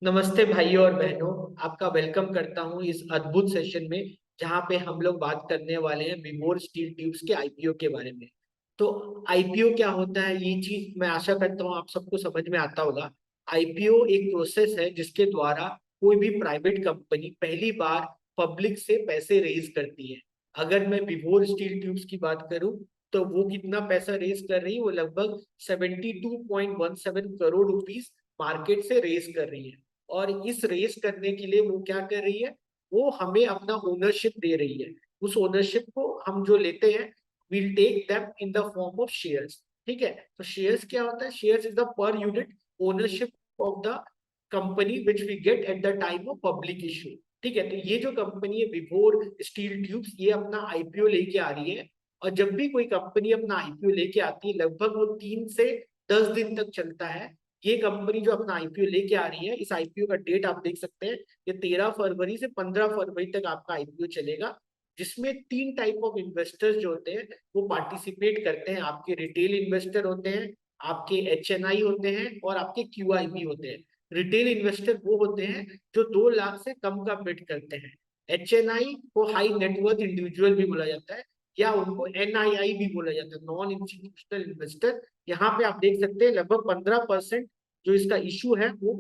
नमस्ते भाइयों और बहनों। आपका वेलकम करता हूं इस अद्भुत सेशन में, जहां पे हम लोग बात करने वाले हैं विभोर स्टील ट्यूब्स के आईपीओ के बारे में। तो आईपीओ क्या होता है, ये चीज मैं आशा करता हूं आप सबको समझ में आता होगा। आईपीओ एक प्रोसेस है जिसके द्वारा कोई भी प्राइवेट कंपनी पहली बार पब्लिक से पैसे रेज करती है। अगर मैं विभोर स्टील ट्यूब्स की बात करूं तो वो कितना पैसा रेज कर रही है, वो लगभग 72.17 करोड़ रुपीस मार्केट से रेज कर रही है। और इस रेस करने के लिए वो क्या कर रही है, वो हमें अपना ओनरशिप दे रही है। उस ओनरशिप को हम जो लेते हैं, will take them in the form of shares. ठीक है, तो शेयर्स क्या होता है? Shares is the per unit ownership of the company which we get at the time of public issue. ठीक है, तो ये जो कंपनी है विभोर स्टील ट्यूब्स, ये अपना आईपीओ लेके आ रही है। और जब भी कोई कंपनी अपना आईपीओ लेके आती है, लगभग वो 3 से 10 दिन तक चलता है। ये कंपनी जो अपना आईपीओ लेके आ रही है, इस आईपीओ का डेट आप देख सकते हैं, ये 13 फरवरी से 15 फरवरी तक आपका आईपीओ चलेगा। जिसमें 3 टाइप ऑफ इन्वेस्टर्स जो होते हैं वो पार्टिसिपेट करते हैं। आपके रिटेल इन्वेस्टर होते हैं, आपके एचएनआई होते हैं, और आपके क्यूआईबी होते हैं। रिटेल इन्वेस्टर वो होते हैं जो 2 लाख से कम का बिड करते हैं। एचएनआई को हाई नेटवर्थ इंडिविजुअल भी बोला जाता है, या उनको एनआईआई भी बोला जाता है, नॉन इंस्टीट्यूशनल इन्वेस्टर। यहाँ पे आप देख सकते हैं लगभग 15% जो इसका इशू है वो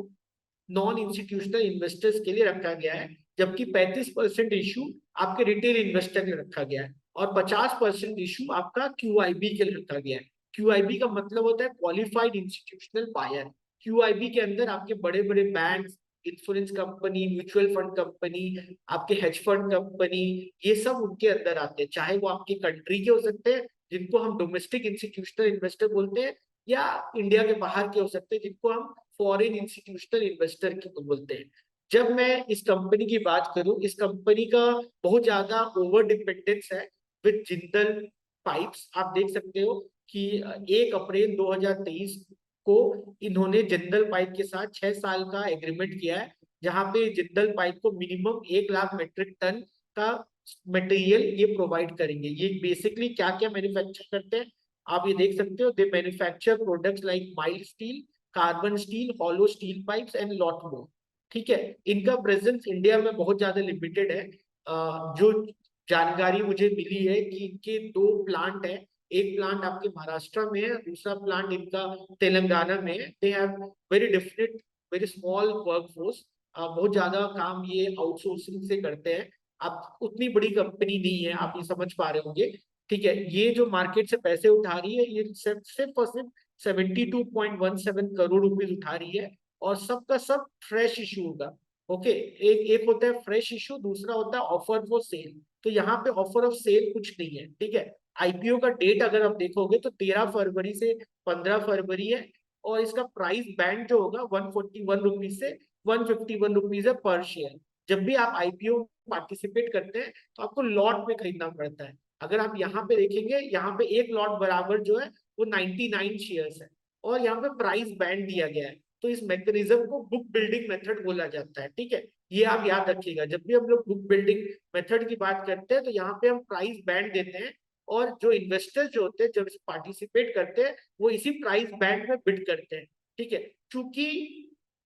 नॉन इंस्टीट्यूशनल इन्वेस्टर्स के लिए रखा गया है। जबकि 35% इशू आपके रिटेल इन्वेस्टर के लिए रखा गया है, और 50% इशू आपका क्यूआईबी के लिए रखा गया है। क्यूआईबी का मतलब होता है क्वालिफाइड इंस्टीट्यूशनल बायर। क्यूआईबी के अंदर आपके बड़े बड़े bank, insurance company, mutual fund company, आपके हेज फंड कंपनी, ये सब उनके अंदर आते हैं। चाहे वो आपकी कंट्री के हो सकते हैं, जिनको हम डोमेस्टिक इंस्टीट्यूशनल इन्वेस्टर बोलते हैं, या इंडिया के बाहर के हो सकते हैं, जिनको हम फॉरेन इंस्टीट्यूशनल इन्वेस्टर की बोलते हैं। जब मैं इस कंपनी की बात करूं, इस कंपनी का बहुत ज्यादा ओवर डिपेंडेंस है विद जिंदल पाइप्स। आप देख सकते हो कि 1 अप्रैल 2023 को इन्होंने जिंदल पाइप के साथ 6 साल का एग्रीमेंट किया है, जहां पे जिंदल पाइप को मिनिमम 1 लाख मेट्रिक टन का मटेरियल ये प्रोवाइड करेंगे। ये बेसिकली क्या क्या मैन्युफैक्चर करते हैं, आप ये देख सकते हो। They manufacture products like mild steel, carbon steel, hollow steel pipes and lot more. ठीक है, इनका प्रेजेंस इंडिया में बहुत ज्यादा लिमिटेड है। जो जानकारी मुझे मिली है कि इनके 2 प्लांट है। एक प्लांट आपके महाराष्ट्र में है, दूसरा प्लांट इनका तेलंगाना में है। They have very different, very small workforce. बहुत ज्यादा काम ये आउटसोर्सिंग से करते हैं। आप उतनी बड़ी कंपनी नहीं है, आप ये समझ पा रहे होंगे। ठीक है, ये जो मार्केट से पैसे उठा रही है, ये सिर्फ सिर्फ और सिर्फ 72.17 करोड़ रुपीज उठा रही है। और सबका सब फ्रेश इशू होगा। ओके, एक एक होता है फ्रेश इशू, दूसरा होता है ऑफर फॉर सेल। तो यहाँ पे ऑफर ऑफ सेल कुछ नहीं है। ठीक है, आईपीओ का डेट अगर आप देखोगे तो 13 फरवरी से 15 फरवरी है। और इसका प्राइस बैंड जो होगा 141 रुपीज से 151 रुपीज है पर शेयर। जब भी आप आईपीओ पार्टिसिपेट करते हैं तो आपको लॉट में खरीदना पड़ता है। अगर आप यहाँ पे देखेंगे, यहाँ पे एक लॉट बराबर जो है वो 99 शेयर्स है। और यहाँ पे प्राइस बैंड दिया गया है। तो इस मैकेनिज्म को बुक बिल्डिंग मेथड बोला जाता है। ठीक है, ये आप याद रखिएगा, जब भी हम लोग बुक बिल्डिंग मेथड की बात करते हैं तो यहाँ पे हम प्राइस बैंड देते हैं। और जो इन्वेस्टर्स जो होते हैं, जब पार्टिसिपेट करते हैं, वो इसी प्राइस बैंड में बिड करते हैं। ठीक है, चूंकि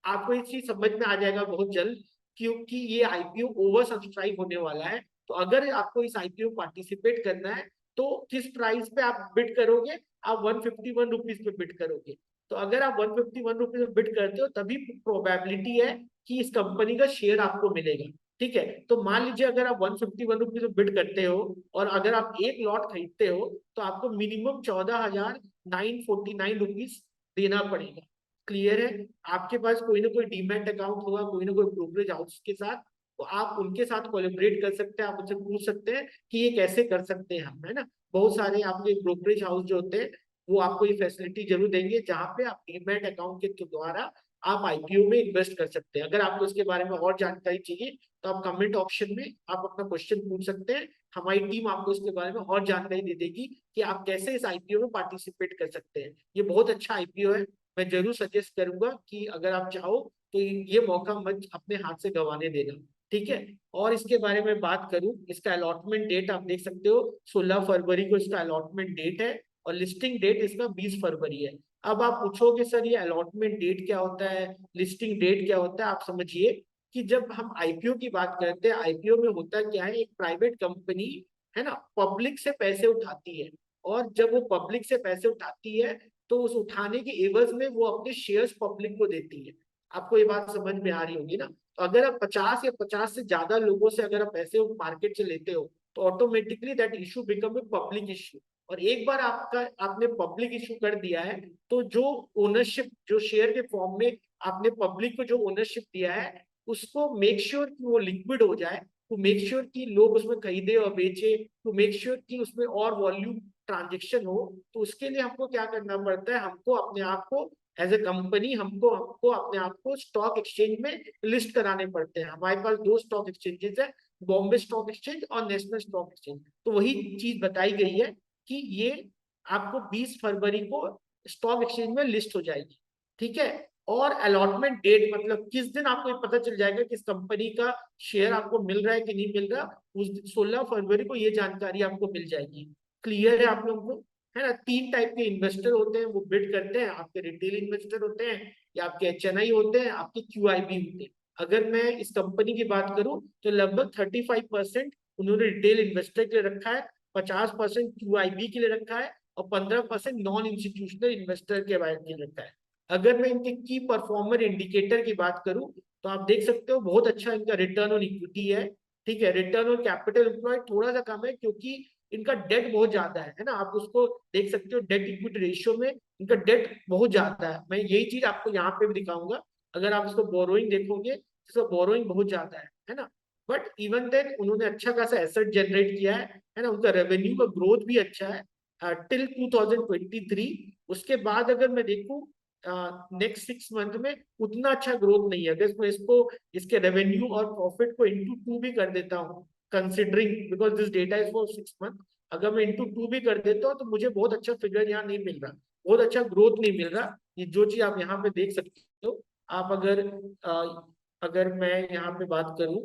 आपको ये चीज समझ में आ जाएगा बहुत जल्द, क्योंकि ये आईपीओ ओवर सब्सक्राइब होने वाला है। तो अगर आपको इस आईपीओ पार्टिसिपेट करना है तो किस प्राइस पे आप बिड करोगे? आप 151 रुपीज पे बिड करोगे। तो अगर आप 151 रुपीज पे बिड करते हो, तभी प्रोबेबिलिटी है कि इस कंपनी का शेयर आपको मिलेगा। ठीक है, तो मान लीजिए अगर आप 151 रुपीज में बिड करते हो, और अगर आप एक लॉट खरीदते हो, तो आपको मिनिमम 14,949 रुपीज देना पड़ेगा। क्लियर है? आपके पास कोई ना कोई डीमैट अकाउंट होगा, कोई ना कोई ब्रोकरेज हाउस के साथ, तो आप उनके साथ कोलेबरेट कर सकते हैं। आप उनसे पूछ सकते हैं कि ये कैसे कर सकते हैं हम, है ना। बहुत सारे आपके ब्रोकरेज हाउस जो होते हैं, वो आपको ये फैसिलिटी जरूर देंगे, जहां पे आप डीमैट अकाउंट के द्वारा आप आईपीओ में इन्वेस्ट कर सकते हैं। अगर आपको इसके बारे में और जानकारी चाहिए तो आप कमेंट ऑप्शन में आप अपना क्वेश्चन पूछ सकते हैं। हमारी टीम आपको इसके बारे में और जानकारी दे देगी कि आप कैसे इस आईपीओ में पार्टिसिपेट कर सकते हैं। ये बहुत अच्छा आईपीओ है। मैं जरूर सजेस्ट करूंगा कि अगर आप चाहो तो ये मौका मत अपने हाथ से गंवाने देना। ठीक है, और इसके बारे में बात करूं, इसका अलॉटमेंट डेट आप देख सकते हो, 16 फरवरी को इसका अलॉटमेंट डेट है। और लिस्टिंग डेट इसका 20 फरवरी है। अब आप पूछोगे सर ये अलॉटमेंट डेट क्या होता है, लिस्टिंग डेट क्या होता है। आप समझिए कि जब हम आईपीओ की बात करते हैं, आईपीओ में होता क्या है, एक प्राइवेट कंपनी है ना पब्लिक से पैसे उठाती है, और जब वो पब्लिक से पैसे उठाती है तो उस उठाने के एवज में वो अपने शेयर्स पब्लिक को देती है। आपको ये बात समझ में आ रही होगी ना। तो अगर आप 50 या 50 से ज्यादा लोगों से अगर आप पैसे मार्केट से लेते हो तो automatically that issue become a public issue. और एक बार आपने पब्लिक इशू कर दिया है तो जो ओनरशिप, जो शेयर के फॉर्म में आपने पब्लिक को जो ओनरशिप दिया है, उसको मेक श्योर कि वो लिक्विड हो जाए, टू मेक श्योर कि लोग उसमें खरीदे और बेचे, टू मेक श्योर कि उसमें और वॉल्यूम ट्रांजेक्शन हो। तो उसके लिए हमको क्या करना पड़ता है, हमको अपने आप को एज ए कंपनी हमको हमको अपने आप को स्टॉक एक्सचेंज में लिस्ट कराने पड़ते हैं। हमारे पास दो स्टॉक एक्सचेंजेस है, बॉम्बे स्टॉक एक्सचेंज और नेशनल स्टॉक एक्सचेंज। तो वही चीज बताई गई है कि ये आपको 20 फरवरी को स्टॉक एक्सचेंज में लिस्ट हो जाएगी, ठीक है। और अलॉटमेंट डेट मतलब किस दिन आपको ये पता चल जाएगा किस कंपनी का शेयर आपको मिल रहा है कि नहीं मिल रहा, उस 16 फरवरी को ये जानकारी आपको मिल जाएगी। क्लियर है आप लोगों को, है ना। तीन टाइप के इन्वेस्टर होते हैं, वो बिड करते हैं, आपके रिटेल इन्वेस्टर होते हैं, या आपके एचएनआई होते हैं, आपके क्यूआईबी होते हैं। अगर मैं इस कंपनी की बात करूं तो लगभग 35% उन्होंने रिटेल इन्वेस्टर के लिए रखा है, 50% क्यूआईबी के लिए रखा है, और 15% नॉन इंस्टीट्यूशनल इन्वेस्टर के बारे में रखा है। अगर मैं इनके की परफॉर्मर इंडिकेटर की बात करूं तो आप देख सकते हो बहुत अच्छा इनका रिटर्न ऑन इक्विटी है, ठीक है। रिटर्न ऑन कैपिटल एम्प्लॉयड थोड़ा सा कम है क्योंकि इनका डेट बहुत ज्यादा है ना। आप उसको देख सकते हो, डेट इक्विटी रेशियो में इनका डेट बहुत ज्यादा है। मैं यही चीज आपको यहाँ पे भी दिखाऊंगा। अगर आप इसको बोरोइंग देखोगे तो बोरोइंग बहुत ज्यादा है ना। बट इवन देन उन्होंने अच्छा खासा एसेट जनरेट किया है ना। उनका रेवेन्यू का ग्रोथ भी अच्छा है टिल 2023। उसके बाद अगर मैं देखूं नेक्स्ट 6 मंथ में उतना अच्छा ग्रोथ नहीं है। अगर मैं इसको इसके रेवेन्यू और प्रॉफिट को इंटू टू भी कर देता हूँ, considering because this data is for 6 month, अगर मैं इंटू टू भी कर देता हूँ तो मुझे बहुत अच्छा फिगर यहाँ नहीं मिल रहा, बहुत अच्छा ग्रोथ नहीं मिल रहा। ये जो चीज आप यहाँ पे देख सकते हो। आप अगर मैं यहाँ पे बात करूं,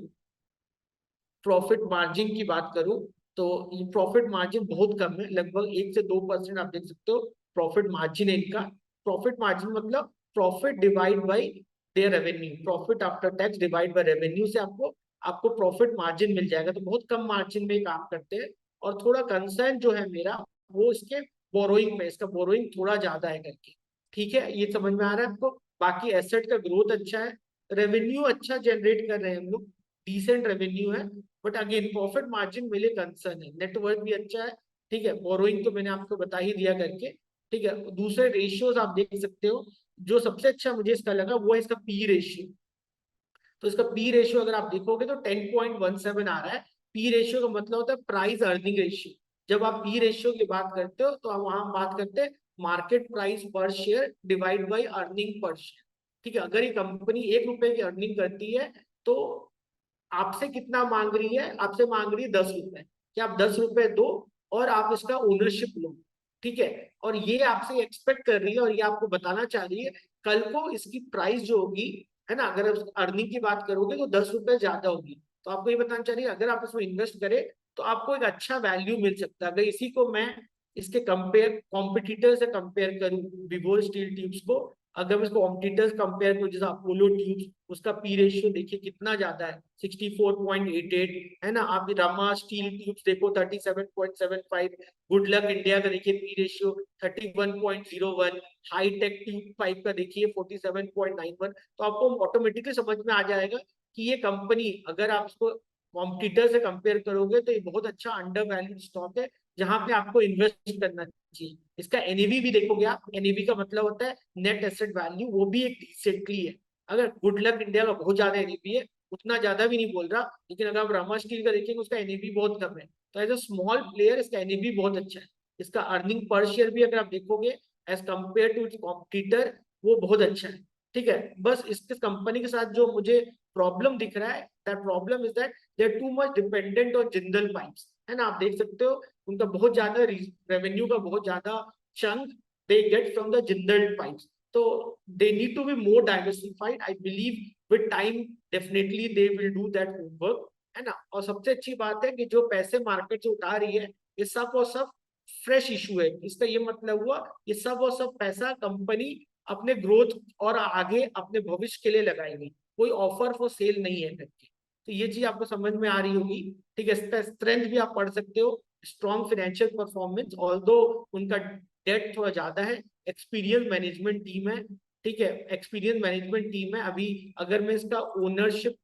प्रॉफिट मार्जिन की बात करूं, तो ये प्रॉफिट मार्जिन बहुत कम है, लगभग 1 से 2% आप देख सकते हो प्रॉफिट मार्जिन है इनका। प्रॉफिट मार्जिन मतलब profit divide by there revenue, profit after tax divide by revenue से आपको आपको प्रॉफिट मार्जिन मिल जाएगा। तो बहुत कम मार्जिन में काम करते हैं। और थोड़ा कंसर्न जो है मेरा वो इसके बोरोइंग में, इसका बोरोइंग थोड़ा ज्यादा है करके, ठीक है। ये समझ में आ रहा है आपको। बाकी एसेट का ग्रोथ अच्छा है, रेवेन्यू अच्छा जनरेट कर रहे हैं हम लोग, डिसेंट रेवेन्यू है। बट अगेन प्रॉफिट मार्जिन मेरे कंसर्न है। नेटवर्क भी अच्छा है, ठीक है। बोरोइंग तो मैंने आपको बता ही दिया करके, ठीक है। दूसरे रेशियोज आप देख सकते हो। जो सबसे अच्छा मुझे इसका लगा वो है इसका पी रेशियो। तो इसका पी रेशियो अगर आप देखोगे तो 10.17 आ रहा है। पी रेशियो का मतलब होता है प्राइस अर्निंग रेशियो। जब आप पी रेशियो की बात करते हो तो आप वहां बात करते हैं मार्केट प्राइस पर share divide by earning per share, ठीक है। अगर ये कंपनी 1 रुपए की अर्निंग करती है तो आपसे कितना मांग रही है, आपसे मांग रही है 10 रुपए, कि आप 10 रुपए दो और आप इसका ओनरशिप लो, ठीक है। और ये आपसे एक्सपेक्ट कर रही है और ये आपको बताना चाह रही है कल को इसकी प्राइस जो होगी, है ना, अगर अर्निंग की बात करोगे तो 10 रुपए ज्यादा होगी। तो आपको ये बताना चाह रही है अगर आप इसमें इन्वेस्ट करें तो आपको एक अच्छा वैल्यू मिल सकता है। अगर इसी को मैं इसके कंपेयर कॉम्पिटिटर से कंपेयर करूं, विवो स्टील ट्यूब्स को, अगर मैं इसको कॉम्पिटिटर्स कंपेयर करूं जैसे अपोलो ट्यूब्स, उसका पी रेशियो देखिए कितना ज्यादा है, 64.88, है ना। आप रमा स्टील ट्यूब्स देखो 37.75, गुड लक इंडिया का देखिए P ratio 31.01, Hi Tech Tube Pipe का देखिए 47.91। तो आपको ऑटोमेटिकली समझ में आ जाएगा कि ये कंपनी अगर आप इसको कॉम्पिटिटर से कंपेयर करोगे तो ये बहुत अच्छा अंडर वैल्यूड स्टॉक है जहां पे आपको इन्वेस्ट करना चाहिए। इसका एनएवी भी देखोगे आप, एनएवी का मतलब होता है नेट एसेट वैल्यू, वो भी एक डिसेंटली है। अगर गुड लक इंडिया का बहुत ज्यादा एनएवी है, उतना ज्यादा भी नहीं बोल रहा, लेकिन अगर आप रमा स्टील का देखेंगे उसका एनएवी बहुत कम है। तो एज अ स्मॉल प्लेयर इसका एनएवी बहुत अच्छा है। इसका अर्निंग पर शेयर भी अगर आप देखोगे as compare to its competitor वो बहुत अच्छा है, ठीक है। बस इसके कंपनी के साथ जो मुझे प्रॉब्लम दिख रहा है, that problem is that they are too much dependent on Jindal Pipes, है ना। आप देख सकते हो उनका बहुत ज्यादा रेवेन्यू का बहुत ज्यादा chunk they get from the Jindal pipes. तो they need to be more diversified, I believe with time definitely they will do that homework, है ना। और सबसे अच्छी बात है कि जो पैसे मार्केट से उठा रही है ये सब और सब फ्रेश इशू है। इसका ये मतलब हुआ ये सब और सब पैसा कंपनी अपने ग्रोथ और आगे अपने भविष्य के लिए लगाएगी, कोई ऑफर फॉर सेल नहीं है करके। तो ये चीज आपको समझ में आ रही होगी। ठीक है, स्ट्रेंथ भी आप पढ़ सकते हो, स्ट्रॉन्ग फाइनेंशियल परफॉर्मेंस, ऑल्दो उनका डेट थोड़ा ज्यादा है, एक्सपीरियंस मैनेजमेंट टीम है। ठीक है, एक्सपीरियंस मैनेजमेंट टीम है। अभी अगर मैं इसका ओनरशिप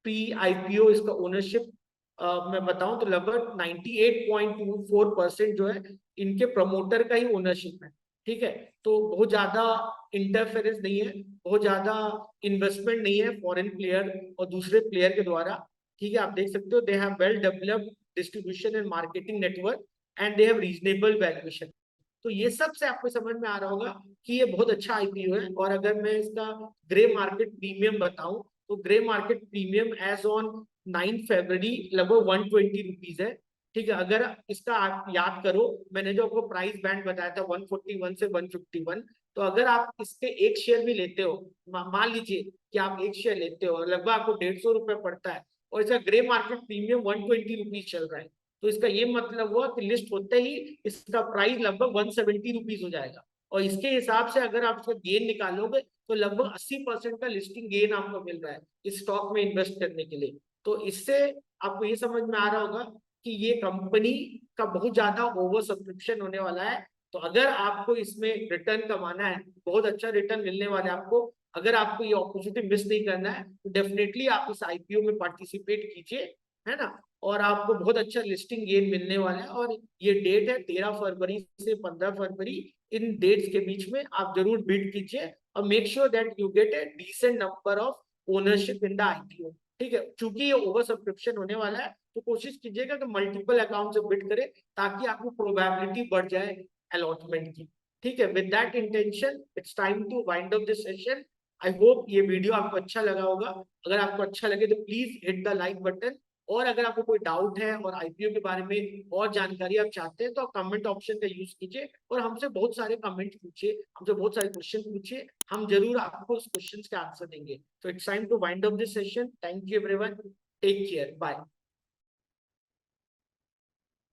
प्री आईपीओ इसका ओनरशिप मैं बताऊं तो लगभग 98.24% जो है इनके प्रमोटर का ही ओनरशिप है। ठीक है, तो बहुत ज्यादा इंटरफेरेंस नहीं है, बहुत ज्यादा इन्वेस्टमेंट नहीं है फॉरेन प्लेयर और दूसरे प्लेयर के द्वारा। ठीक है, आप देख सकते हो they have well developed distribution and marketing network and they have reasonable valuation. तो ये सब से आपको समझ में आ रहा होगा कि ये बहुत अच्छा आईपीओ है। और अगर मैं इसका ग्रे मार्केट प्रीमियम बताऊं तो grey market premium as on 9 फरवरी लगभग 120 रुपीज है। ठीक है, अगर इसका आप याद करो, मैंने जो आपको प्राइस बैंड बताया था 141 से 151, तो अगर आप इसके एक शेयर भी लेते हो, मान लीजिए कि आप एक शेयर लेते हो, लगभग आपको 150 रुपये पड़ता है, और इसका ग्रे मार्केट प्रीमियम 120 रुपीज चल रहा है, तो इसका ये मतलब हुआ कि लिस्ट होते ही इसका प्राइस लगभग 170 रुपीज हो जाएगा। और इसके हिसाब से अगर आप इसका गेन निकालोगे तो लगभग 80% का लिस्टिंग गेन आपको मिल रहा है इस स्टॉक में इन्वेस्ट करने के लिए। तो इससे आपको ये समझ में आ रहा होगा कि ये कंपनी का बहुत ज्यादा ओवर सब्सक्रिप्शन होने वाला है। तो अगर आपको इसमें रिटर्न कमाना है, बहुत अच्छा रिटर्न मिलने वाला है आपको, अगर आपको ये अपॉर्चुनिटी मिस नहीं करना है तो डेफिनेटली आप इस आईपीओ में पार्टिसिपेट कीजिए, है ना। और आपको बहुत अच्छा लिस्टिंग गेन मिलने वाला है। और ये डेट है 13 फरवरी से 15 फरवरी, इन डेट्स के बीच में आप जरूर बिड कीजिए और make sure that you get a decent number of ownership in the IPO. ठीक है, चूंकि ये ओवर सब्सक्रिप्शन होने वाला है तो कोशिश कीजिएगा कि मल्टीपल अकाउंट से बिड करें ताकि आपको प्रोबेबिलिटी बढ़ जाए अलॉटमेंट की। ठीक है, with that intention it's time to wind up this session. I hope ये वीडियो आपको अच्छा लगा होगा। अगर आपको अच्छा लगे तो please hit the like button. और अगर आपको कोई डाउट है और आईपीओ के बारे में और जानकारी आप चाहते हैं तो आप कमेंट ऑप्शन का यूज कीजिए और हमसे बहुत सारे कमेंट पूछिए, हमसे बहुत सारे क्वेश्चन पूछिए, हम जरूर आपको उस क्वेश्चन के आंसर देंगे। तो it's time to wind up this session. Thank you everyone, take care, bye.